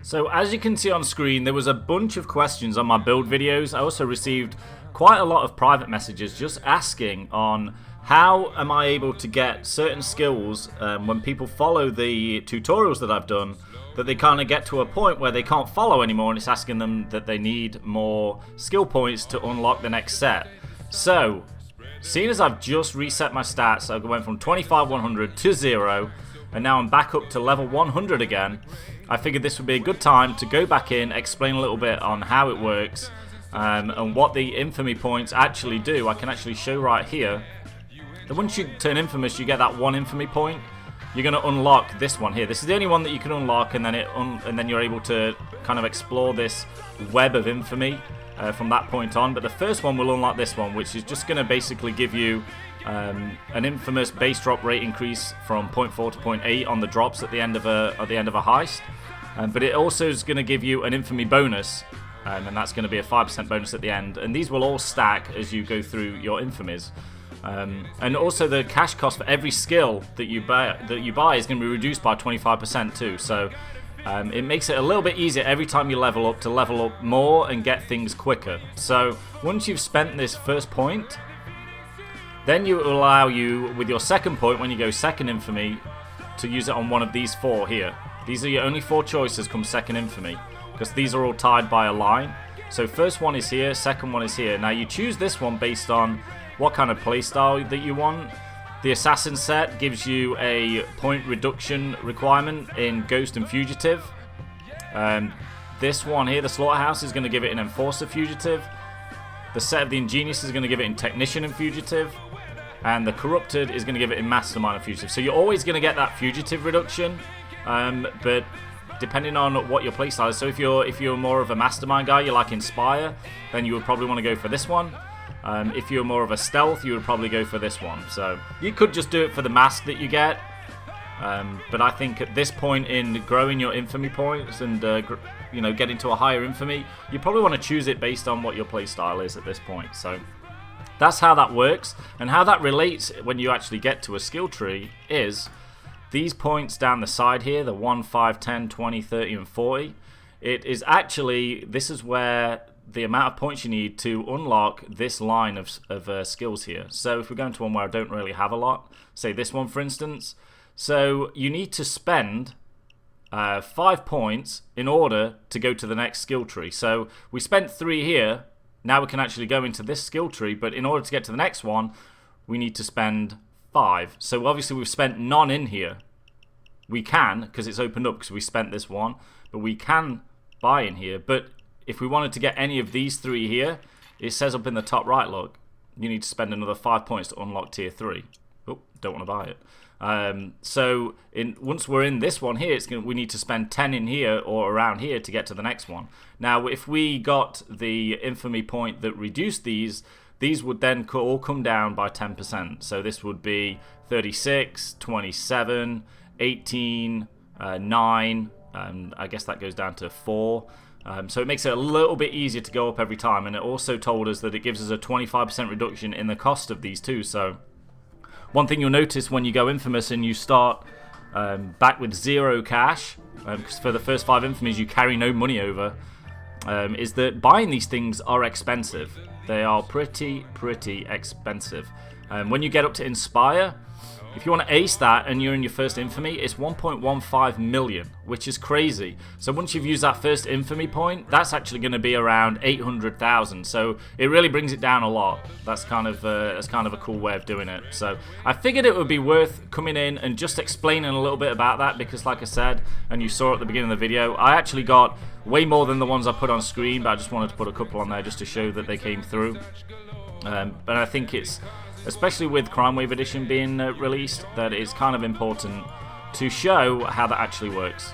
So as you can see on screen, there was a bunch of questions on my build videos. I also received quite a lot of private messages just asking on how am I able to get certain skills when people follow the tutorials that I've done, that they kind of get to a point where they can't follow anymore, and it's asking them that they need more skill points to unlock the next set. So, seeing as I've just reset my stats, I went from 25-100 to 0, and now I'm back up to level 100 again, I figured this would be a good time to go back in, explain a little bit on how it works, and what the infamy points actually do. I can actually show right here that once you turn infamous, you get that 1 infamy point. You're going to unlock this one here. This is the only one that you can unlock, and then you're able to kind of explore this web of infamy from that point on. But the first one will unlock this one, which is just going to basically give you an infamous base drop rate increase from 0.4 to 0.8 on the drops at the end of a heist. But it also is going to give you an infamy bonus, and that's going to be a 5% bonus at the end. And these will all stack as you go through your infamies. And also the cash cost for every skill that you buy is going to be reduced by 25% too. So it makes it a little bit easier every time you level up to level up more and get things quicker. So once you've spent this first point, then it will allow you with your second point, when you go second infamy, to use it on one of these 4 here. These are your only 4 choices come second infamy, because these are all tied by a line. So first one is here, second one is here. Now you choose this one based on what kind of playstyle that you want. The assassin set gives you a point reduction requirement in Ghost and Fugitive. This one here, the Slaughterhouse, is going to give it an Enforcer Fugitive. The set of the Ingenious is going to give it in Technician and Fugitive. And the Corrupted is going to give it in Mastermind and Fugitive. So you're always going to get that Fugitive reduction, but depending on what your playstyle is. So if you're more of a Mastermind guy, you like Inspire, then you would probably want to go for this one. If you're more of a stealth, you would probably go for this one. So you could just do it for the mask that you get, but I think at this point in growing your infamy points and getting to a higher infamy, you probably want to choose it based on what your playstyle is at this point. So that's how that works, and how that relates when you actually get to a skill tree is these points down the side here, the 1, 5, 10, 20, 30, and 40. It is actually, this is where the amount of points you need to unlock this line of skills here. So if we're going to one where I don't really have a lot, say this one for instance, so you need to spend 5 points in order to go to the next skill tree. So we spent 3 here, now we can actually go into this skill tree, but in order to get to the next one, we need to spend 5. So obviously we've spent none in here. We can, because it's opened up because we spent this one, but we can buy in here. But if we wanted to get any of these 3 here, it says up in the top right, look, you need to spend another 5 points to unlock tier 3. Oh, don't want to buy it. So once we're in this one here, we need to spend 10 in here or around here to get to the next one. Now, if we got the infamy point that reduced these would then all come down by 10%. So this would be 36, 27, 18, 9, I guess that goes down to 4. So it makes it a little bit easier to go up every time, and it also told us that it gives us a 25% reduction in the cost of these too. So one thing you'll notice when you go infamous and you start back with 0 cash, because for the first 5 infamies you carry no money over, is that buying these things are expensive. They are pretty expensive. When you get up to Inspire, if you want to ace that and you're in your first infamy, it's 1.15 million, which is crazy. So once you've used that first infamy point, that's actually going to be around 800,000. So it really brings it down a lot. That's kind of a cool way of doing it. So I figured it would be worth coming in and just explaining a little bit about that, because like I said, and you saw at the beginning of the video, I actually got way more than the ones I put on screen, but I just wanted to put a couple on there just to show that they came through. But I think it's, especially with Crime Wave Edition being released, that it's kind of important to show how that actually works.